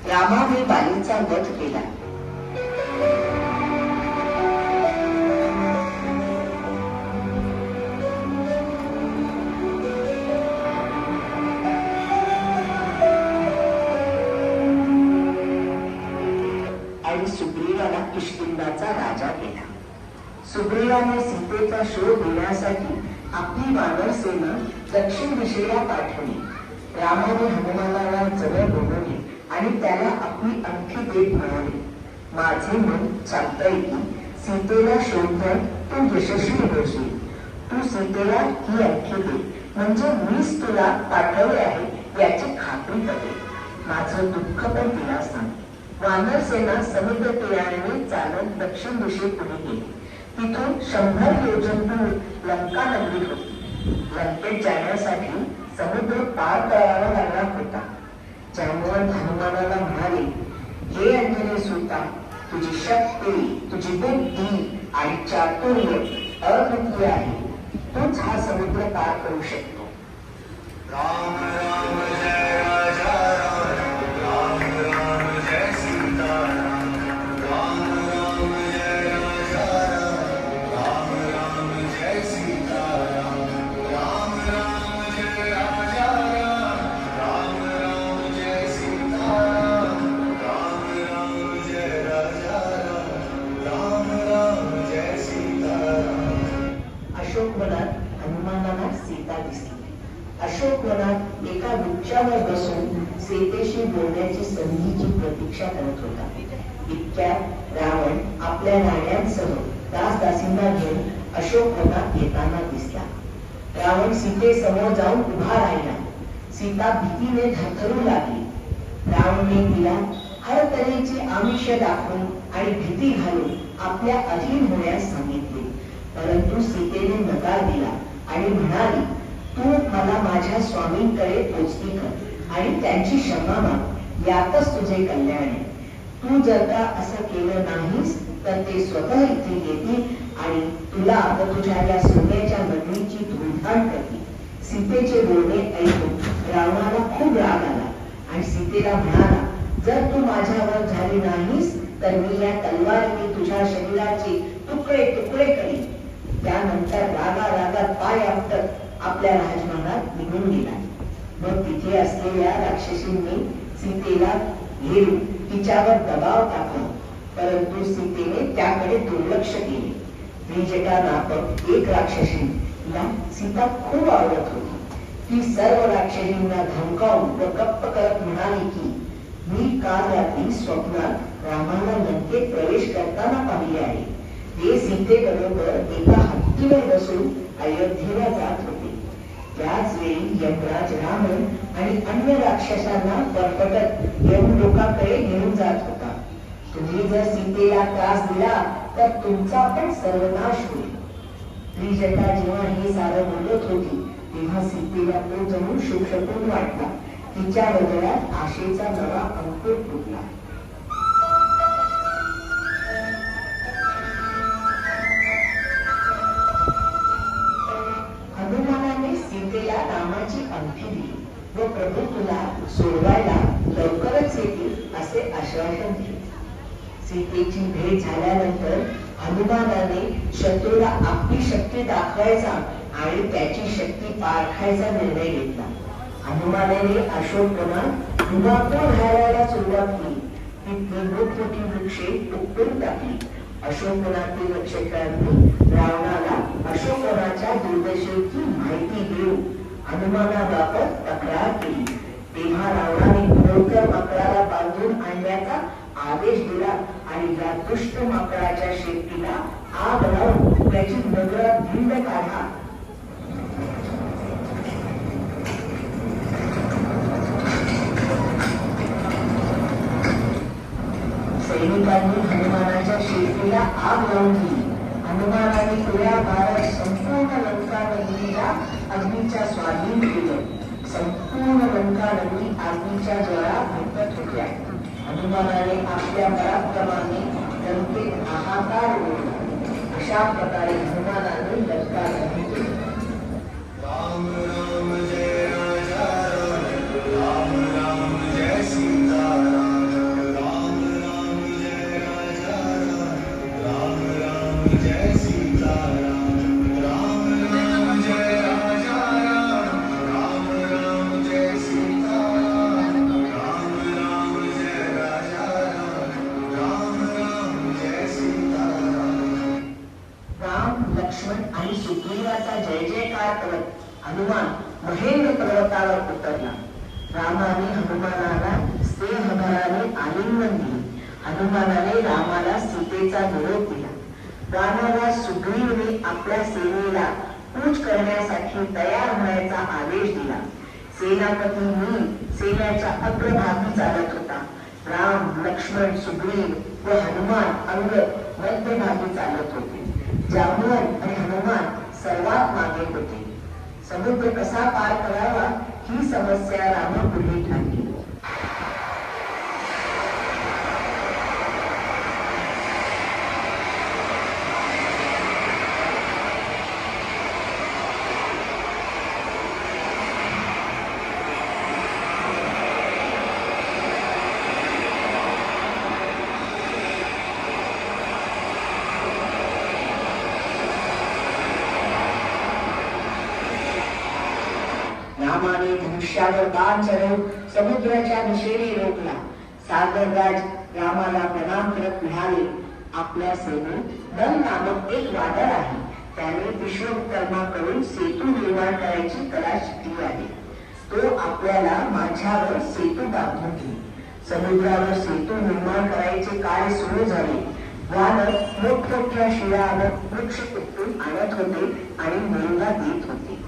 S2: रामाने बालीचा वध केला. इंद्राने सीतेचा शोध घेण्यासाठी आपली वानर सेना दक्षिण दिशेला पाठवली. रामाने हनुमानाला जवळ बोलवले आणि त्याला आपली अंगठी देत म्हणाले, माझे मन चालतंय की सीतेला शोधण्यात तू यशस्वी होशील. तू सीतेला ही अंगठी दे, म्हणजे मीच तुला पाठवले आहे याची खात्री पटेल. माझं दुःख पण तिला सांग. वानर सेना समुद्र तीराने चालत दक्षिण दिशेपुढे गेली. तिथून 100 योजन दूर लंका नगरी होती. लंकेत जाण्यासाठी समुद्र पार करावा लागला होता. जांबवंत हनुमानाला म्हणाले, हे अंजनी सुता, तुझी शक्ती, तुझी बुद्धी आणि चातुर्य अद्वितीय आहे. तूच हा समुद्र पार करू शकतो.
S1: राम राम जय राजा राम, राम राम जय सीता राम, राम राम जय राजा राम, राम राम जय सीता राम, राम राम जय राजा राम, राम राम जय सीता राम, राम राम जय राजा राम, राम राम जय सीता राम.
S2: अशोकवनात हनुमानाला सीता दिसली. अशोकवनात एका वृक्षावर बसून सीतेशी बोलण्याची संधीची प्रतीक्षा करत होता. इतक्यात रावण आपल्या राण्यांसह दासदासींना घेऊन अशोकवनात येताना दिसला. रावण सीतेसमोर जाऊन उभा राहिला. सीता भीतीने थरथरू लागली. रावणने तिला हर तऱ्हेची आमिष दाखवून आणि भीती घालून आपल्या अधीन होण्यास सांगितले. परंतु सीतेने नकार दिला आणि म्हणाली, तू मला माझ्या स्वामींकडे पोचती कर आणि त्यांची क्षमा माग, यातच तुझे कल्याण आहे. तू जर का असं केलं नाहीस तर ते स्वतः इथे येतील आणि तुला व तुझ्या या सोन्याच्या नगरीची धूळधाण करतील. सीतेचे बोलणे ऐकून रावणाला खूप राग आला आणि सीतेला म्हणाला, जर तू माझ्यावर झाली नाहीस तर मी या तलवारीने तुझ्या शरीराचे तुकडे तुकडे करीन. त्यानंतर रागात पाय आपटत आपल्या राजमहालात निघून गेला. मग तिथे असलेल्या राक्षसींनी सीतेला घेऊन तिच्यावर दबाव टाकला, परंतु सीतेने त्याकडे दुर्लक्ष केले. त्रिजटा नापक एक राक्षसीला सीता खूप आवडत होती. ती सर्व राक्षसींना धमकावून व गप्प करत म्हणाली की, मी काल रात्री स्वप्नात रामाला लंकेत प्रवेश करताना पाहिले आहे. ते सीतेबरोबर एका हत्तीवर बसून अयोध्येला जात होते. त्याच वेळी यमराज रावण आणि अन्य राक्षसांना फरफटत यमलोकाकडे घेऊन जात होता. तुम्ही जर सीतेला त्रास दिला तर तुमचा पण सर्वनाश होईल. त्रिजटा जेव्हा हे सारं बोलत होती तेव्हा सीतेला तो जणू शुकशकून वाटला. तिच्या हृदयात आशेचा नवा अंकुर फुटला. हनुमानाने सीतेला रामाची अंगठी दिली व प्रभू तुला सोडवायला लवकरच येतील असे आश्वासन दिले. सीतेची भेट झाल्यानंतर हनुमानाने शत्रूला आपली शक्ती दाखवायचा आणि त्याची शक्ती पारखायचा निर्णय घेतला. हनुमानाने अशोकवनात धुमाकूळ घालायला सुरुवात केली. तिथली मोठमोठी वृक्षे उपटून टाकली. अशोकवनातील रक्षकांनी रावणाला अशोकवनाच्या दुर्दशेची माहिती देऊन हनुमानाबाबत तक्रार केली. तेव्हा रावणाने घोरकर माकडाला बांधून आणण्याचा आदेश दिला आणि या दुष्ट माकडाच्या शेपटीला आग लावून त्याची नगरात भिंड काढा. सैनिकांनी हनुमानाच्या शेपटीला आग लावून दिली. हनुमानाने पुऱ्या भारत संपूर्ण लंका नगरीला अग्नीच्या स्वाधीन केलं. संपूर्ण लंका नगरी अग्नीच्या ज्वाळा भटकत होत्या. हनुमानाने आपल्या पराक्रमाने लंकेत हाहाकार उडवला. अशा प्रकारे हनुमानाने लंका जिंकली.
S1: राम राम जय राजा राम, राम राम जय सीता राम, राम राम जय राजा राम, राम राम जय सीता राम, राम राम जय राजा राम, राम राम जय सीता राम, राम राम जय राजा राम, राम राम जय सीता राम.
S2: राम आणि सुग्रीवाचा जय जयकार करत हनुमान महेंद्र पर्वतावर उतरला. रामाने हनुमानाला स्नेहभराने आलिंगन दिले. हनुमानाने रामाला सीतेचा निरोप दिला. रामाला सुग्रीवने आपल्या सेनेला कूच करण्यासाठी तयार होण्याचा आदेश दिला. सेनापती मी सेनेच्या अग्रभागी चालत होता. राम, लक्ष्मण, सुग्रीव व हनुमान अंगद मध्यभागी चालत होते. जांबवन आणि हनुमान सर्वात मागे होते. समुद्र कसा पार करावा ही समस्या रामापुढे ठरली. रामाने धनुष्यावर बाण चढवून समुद्राच्या दिशेने रोखला. सागरराज रामाला प्रणाम करत म्हणाले, आपल्या सेनेत नल नामक एक वानर आहे. त्याने विश्वकर्माकडून सेतू निर्माण करायची कला शिकली आहे. तो आपल्याला माझ्यावर सेतू बांधून घेईल. समुद्रावर सेतू निर्माण करायचे कार्य सुरू झाले. वानर मोठमोठ्या शिळा वृक्ष उपटून आणत होते आणि मुलीला देत होते.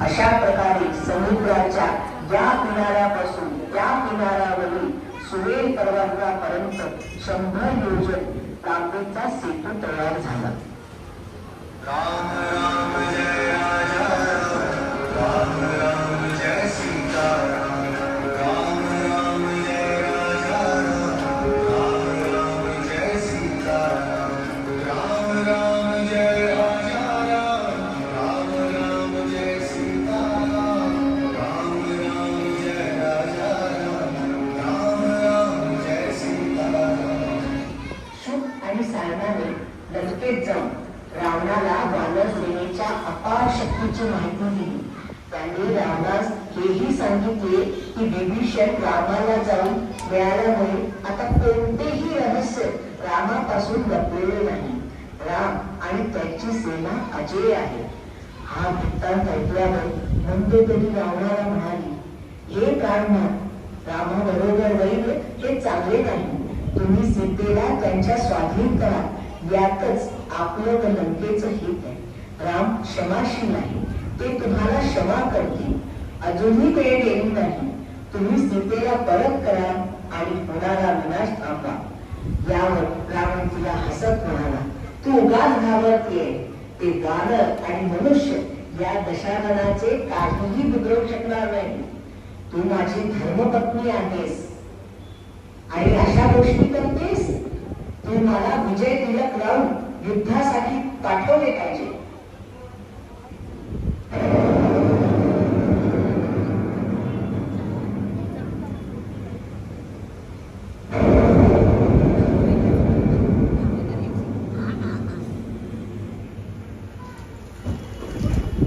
S2: अशा प्रकारे समुद्राच्या या किनाऱ्यापासून त्या किनाऱ्यावरील सुवेल पर्वतापर्यंत 100 योजन लांबीचा सेतू तयार झाला.
S1: राम राम जय राजा राम, राम राम जय सीता राम, राम राम जय राजा राम, राम राम जय सीता राम, राम राम जय राजा राम, राम राम जय सीता राम, राम राम जय राजा राम, राम राम जय सीता राम.
S2: शुक आणि सारणाने लंकेत जाऊन रावणाला वानर सेनेच्या अपार शक्तीची माहिती दिली. त्यांनी रावणास हेही सांगितले की विभीषण रामाला जाऊन मिळाल्यामुळे आता कोणतेही रहस्य रामापासून लपलेले नाही. राम आणि त्याची सेना अजेय आहे. हा वृत्तांत ऐकल्यावर मंदोदरी रावणाला म्हणाली, हे प्राणनाथ, रामाबरोबर वैर हे चांगले नाही. तुम्ही सीतेला त्यांच्या स्वाधीन करा, यातच आपलं व लंकेचं हित आहे. राम क्षमाशील नाही, ते तुम्हाला क्षमा करतील. अजूनही वेळ गेली नाही. तुम्ही सीतेला परत करा आणि होणारा विनाश थांबवा. यावर रावण तिला हसत म्हणाला, तू उगाच घाबरतेय. ते वानर आणि मनुष्य या दशाननाचे काहीही बिघडवू शकणार नाही. तू माझी धर्मपत्नी आहेस आणि अशा गोष्टी करतेस. तू मला विजय तिलक लावून युद्धासाठी पाठवले पाहिजे.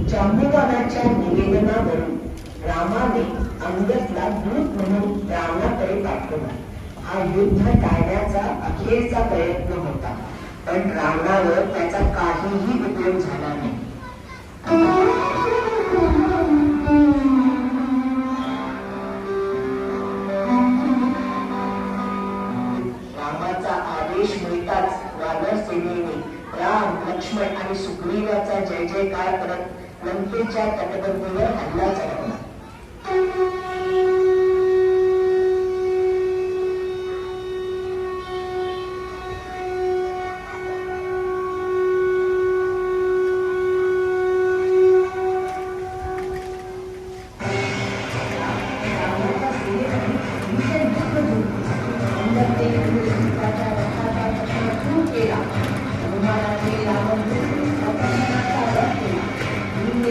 S2: जांबुवानाच्या निवेदनावरून रामाने अंगदला दूत म्हणून रावणाकडे पाठवला. हा युद्ध टाळण्याचा अखेरचा प्रयत्न होता, पण रावणावर त्याचा काहीही उपयोग झाला नाही. रामाचा आदेश मिळताच वानर सेनेने राम, लक्ष्मण आणि सुग्रीवाचा जय जयकार करत लंकेच्या तटबंदीवर हल्ला चढवला.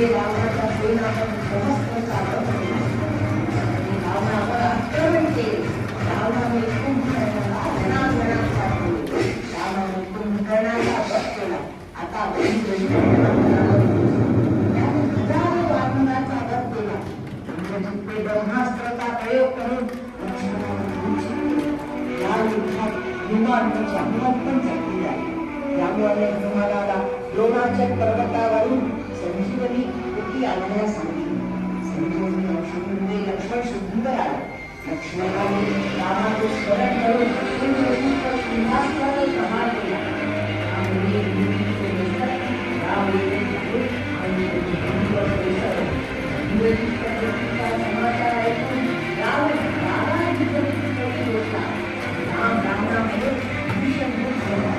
S2: रावणाचा सेनापती इंद्रजित ब्रह्मास्त्राचा प्रयोग करून या युद्धात हनुमानाची हनुमान पण जखमी झाली. त्यामुळे हनुमानाला द्रोणाचल पर्वतावरून संजीवनी बुटी आणण्यास सांगितली. संजीवनी औषधांनी लक्ष्मण शुद्धीवर आला. लक्ष्मणाने रामाचे स्मरण करून इंद्रजितवर सिंहासनावर प्रहार केला. समाचार ऐकून रावण रामामध्ये भीषण दुःख झाला.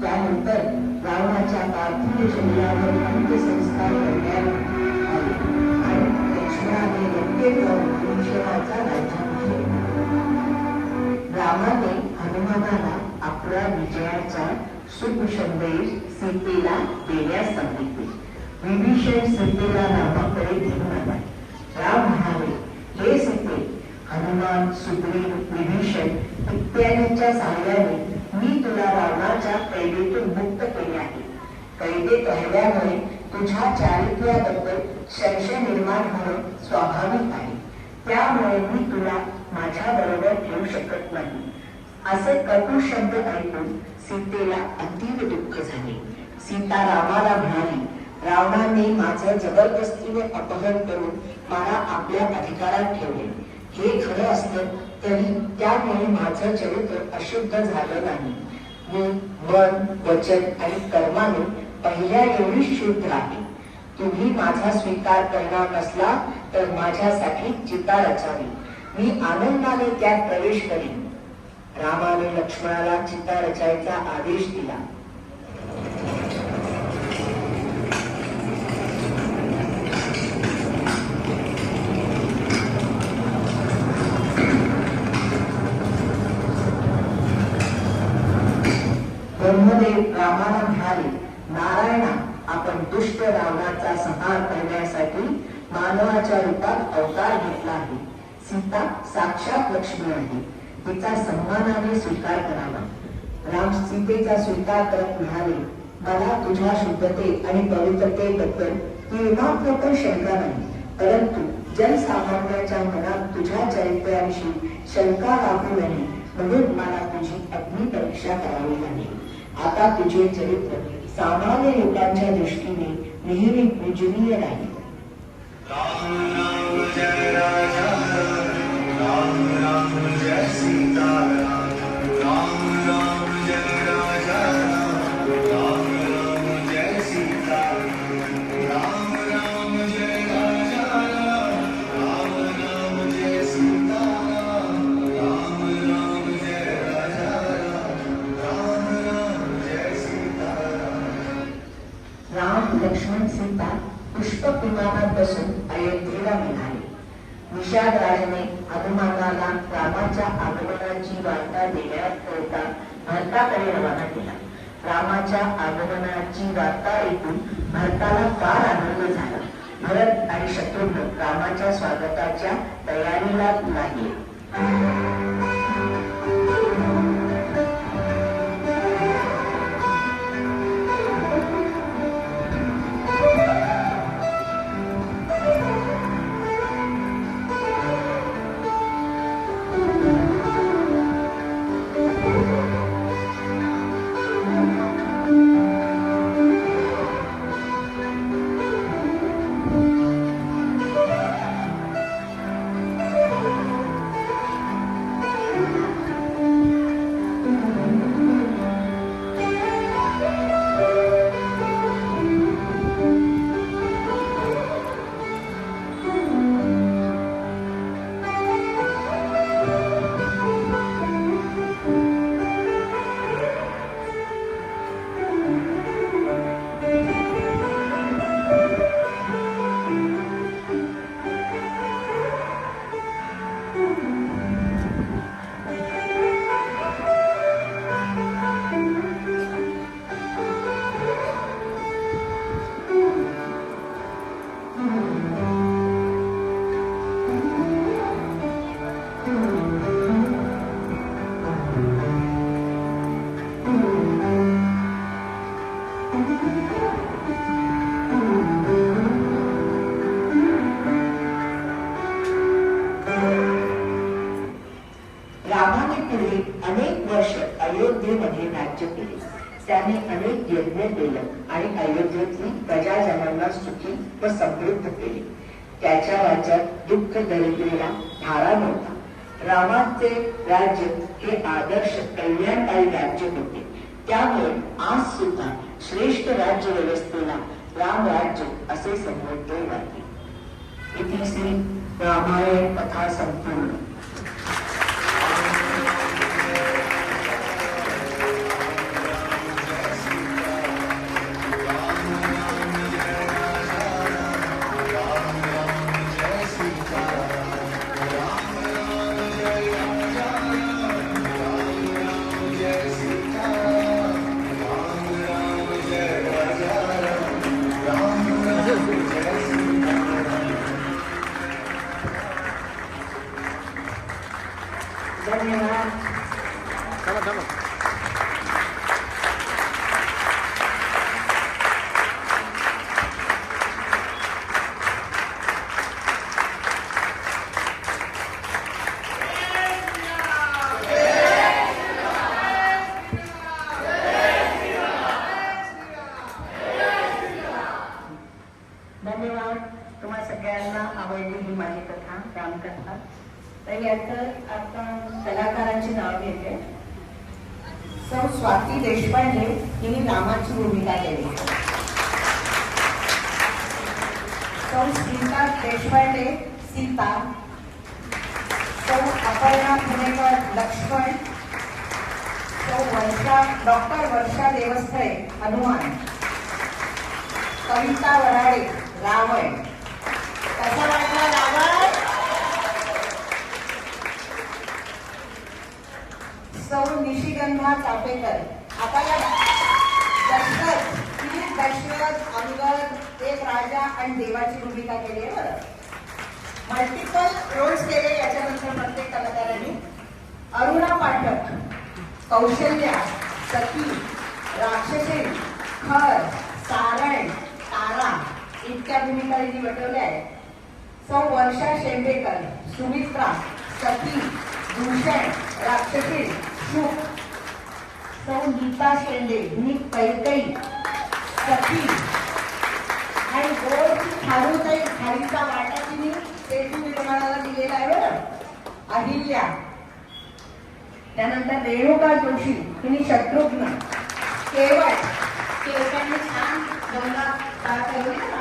S2: त्यानंतर रावणाच्या पार्थिव शरीरावर अंत्यसंस्कार करण्यात आले आणि लक्ष्मणाने लंकेत जाऊन ईश्वराचा राज्याभिषेक केला. रामाने हनुमानाला आपल्या विजयाचा शुभ संदेश सीतेला देण्यास सांगितले. विभीषण सीतेला रामाकडे घेऊन आला. राम म्हणाले, हे सीते, हनुमान, सुग्रीव, विभीषण इत्यादींच्या सहाय्याने मी तुला रावणाच्या कैदेतून मुक्त केले आहे. कैदेत राहिल्यामुळे तुझ्या चारित्र्याबद्दल संशय निर्माण होणे स्वाभाविक आहे. त्यामुळे मी तुला माझ्या बरोबर ठेवू शकत नाही. असे कटू शब्द ऐकून सीतेला अतीव दुःख झाले. सीता रामाला म्हणाली, रावणाने माझं जबरदस्तीने अपहरण करून मला आपल्या अधिकारात ठेवले. हे खरं असलं तरी त्यामुळे माझं चरित्र अशुद्ध झालं नाही. मी मन, वचन आणि कर्माने पहिल्या एवढी शुद्ध आहे. तुम्ही माझा स्वीकार करणार नसला तर माझ्यासाठी चिता रचावी. मी आनंदाने त्यात प्रवेश करीन. रामाने लक्ष्मणाला चिता रचायचा आदेश दिला. ब्रह्मदेव रामाला म्हणाले, नारायणा, आपण दुष्ट रावणाचा संहार करण्यासाठी मानवाच्या रूपात अवतार घेतला आहे. सीता साक्षात लक्ष्मी आहे. तिचा सन्मानाने स्वीकार करावा. राम सीतेचा स्वीकार करत म्हणाले, मला तुझ्या शुद्धते आणि पवित्रतेबद्दल किंवा पण शंका नाही. परंतु जनसामान्याच्या मनात तुझ्या चरित्राविषयी शंका लागू नये म्हणून मला तुझी अग्निपरीक्षा करावी लागेल. आता तुझे चरित्र सामान्य लोकांच्या दृष्टीने नेहमी पूजनीय राहील.
S1: राम राम जय राजा राम राम जय सीताराम राम राम जय राजा राम राम जय सीताराम राम राम जय राजा राम राम जय सीताराम राम राम जय राजा राम राम जय सीताराम
S2: राम लक्ष्मण सीता पुष्पक विमानात बसून अयोध्येला निघाले. निषाद राजाने हनुमानाला रामाच्या आगमनाची वार्ता देण्याकरिता भरताकडे रवाना केला. रामाच्या आगमनाची वार्ता ऐकून भरताला फार आनंद झाला. भरत आणि शत्रुघ्न रामाच्या स्वागताच्या तयारीला लागले. रामाने पुढे अनेक वर्ष अयोध्येमध्ये राज्य केले. त्याने अनेक यज्ञ केले आणि अयोध्येतली प्रजाजनांना सुखी व समृद्ध केले. त्याच्या राज्यात दुःख दरिद्रीला धारा नव्हता. रामाचे राज्य हे आदर्श कल्याणकारी राज्य होते. त्यामुळे आज सुद्धा श्रेष्ठ राज्य व्यवस्थेला राम राज्य असे संबोधले जाते. इथे श्री रामायण कथा संपूर्ण. धन्यवाद. धन्यवाद. तुम्हा सगळ्यांना आवडली ही माझी कथा, रामकथा. तर याचं आपण कलाकारांची नाव घेते. सौ स्वाती देशपांडे हिने रामाची भूमिका केली. सौ सीता देशपांडे सीता. सौ अपर्णा पुणेकर लक्ष्मण. सौ डॉक्टर वर्षा देवस्थळे हनुमान. कविता वराडे रावण. कसा वाटला रावण? सौ निशिगंधा चापेकर. आता या दशरथ अंगद एक राजा आणि देवाची भूमिका केली आहे. बरं, मल्टिपल रोल्स केले याच्यानंतर प्रत्येक कलाकारांनी. अरुणा पाठक, कौशल्या, सखी, राक्षसी, खर, सारण, तारा इतक्या भूमिका त्यांनी वटवल्या आहेत. सौ वर्षा शेंडेकर, सुमित्रा, सखी, भूषण, राक्षसी, शुक. सौ नीता शेंडे, मी कैकई, सखी आणि गोडची खारुताई, खारीचा वाटा तिने पेटू निर्माणाला दिलेला आहे. बरं, अहिल्या. त्यानंतर रेणुका जोशी, तिने शत्रुघ्न, केवट, केवटाने छान गंगा ठरवली ना.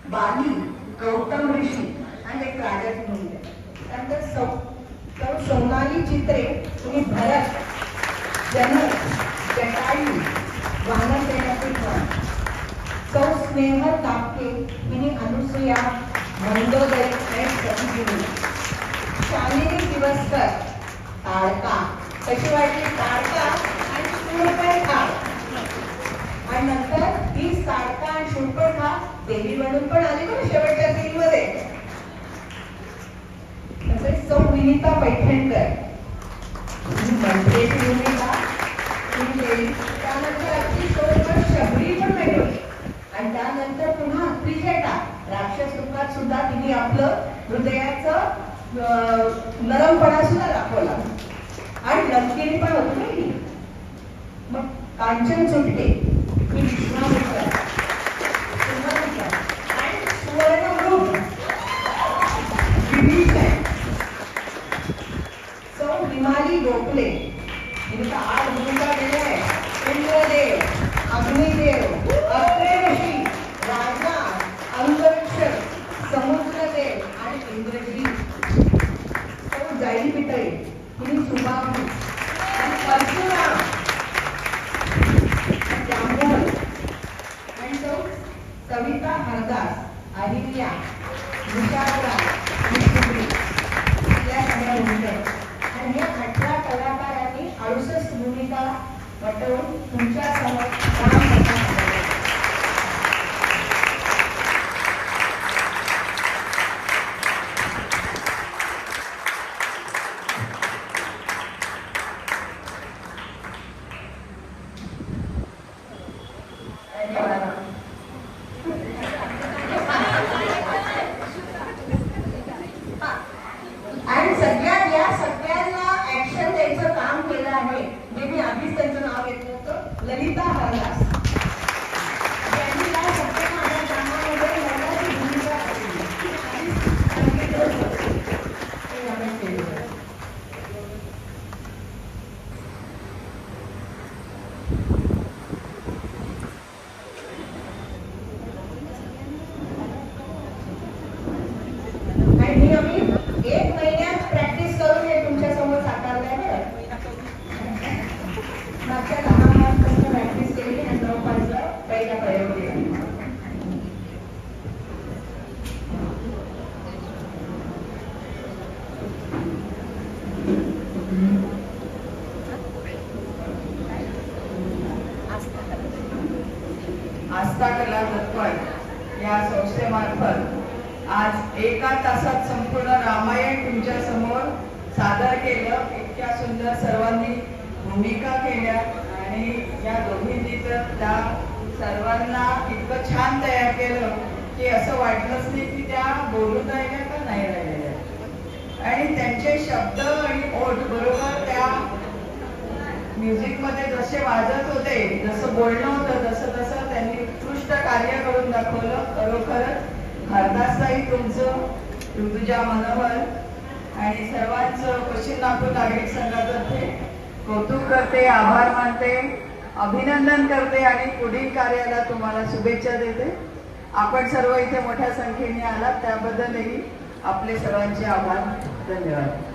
S2: बाली, गौतम ऋषी आणि एक राजाची भूमिका. त्यानंतर सोनाली चित्रे, तुम्ही भरत, जनक, जटायू, वानरसेनापती, स्नेह तापके हिने अनुसूया मंदोदरी आणि सतीगिरी शालिनी दिवसकर ताडका कशी वाटली ताडका आणि शूर्पणखा आणि नंतर ही ताडका आणि शूर्पणखा देवी म्हणून पण आली बरं शेवटच्या सीन मध्ये. तसेच सौ विनिता पैठणकर मंत्रेची भूमिका तिने केली. त्यानंतर अगदी सोबत शबरी पण मिळवली आणि त्यानंतर पुन्हा त्रिजटा राक्षस रूपात सुद्धा तिने आपलं हृदयाचं नरमपणा सुद्धा दाखवला आणि लंकेली पण होती नाही. मग कांचन सुटके ही विष्णामित्र आणि सुवर्णमृग विभीषण सौ विमाली गोखले हिने तर 8 भूमिका केल्या आहे. इंद्रदेव, अग्निदेव, अत्रे ऋषी, राजा, अंगरक्षक, समुद्रदेव आणि इंद्रजित. सौ जाई पितळे हिने सुबाहू आणि परशुराम जांभूळ आणि सौ कविता हरदास, अहिल्या, विशाखा आणि सुब्री या सगळ्या भूमिका आहेत. आणि या 18 कलाकारांनी 68 भूमिका वटवून तुमच्या समोर काम करतात. आणि सगळ्यात या सगळ्यांना ऍक्शन द्यायचं काम केलं आहे जे मी आधीच त्यांचं नाव घेतलं होतं, ललिता हरदास यांनी या सगळ्या माझ्या कामामध्ये महत्त्वाची भूमिका केली. सांगितलं होतं ते आम्ही केलं. आणि आम्ही 1 महिन्यात प्रॅक्टिस करून हे तुमच्या समोर साकारलंय बरं. मागच्या 10 मार्चपासून प्रॅक्टिस केली आणि 9 पहिला प्रयोग केला.
S3: आस्था कला भटकळ या संस्थेमार्फत आज 1 तासात संपूर्ण रामायण तुमच्या समोर सादर केलं. इतक्या सुंदर सर्वांनी भूमिका केल्या आणि या दोघींनी तर त्या सर्वांना इतकं छान तयार केलं की असं वाटलंच नाही की त्या बोलून राहिल्या का नाही राहिलेल्या. आणि त्यांचे शब्द आणि ओठ बरोबर त्या म्युझिकमध्ये जसे वाजत होते, जसं बोलणं होतं तसं तसं त्यांनी उत्कृष्ट कार्य करून दाखवलं. खरोखरच हरदासताई तुमचं, ऋतुजा मनोहर आणि सर्वांचं पश्चिम नागपूर नागरिक संघातर्फे कौतुक करते, आभार मानते, अभिनंदन करते आणि पुढील कार्याला तुम्हाला शुभेच्छा देते. आपण सर्व इथे मोठ्या संख्येने आलात त्याबद्दलही आपले सर्वांचे आभार. धन्यवाद.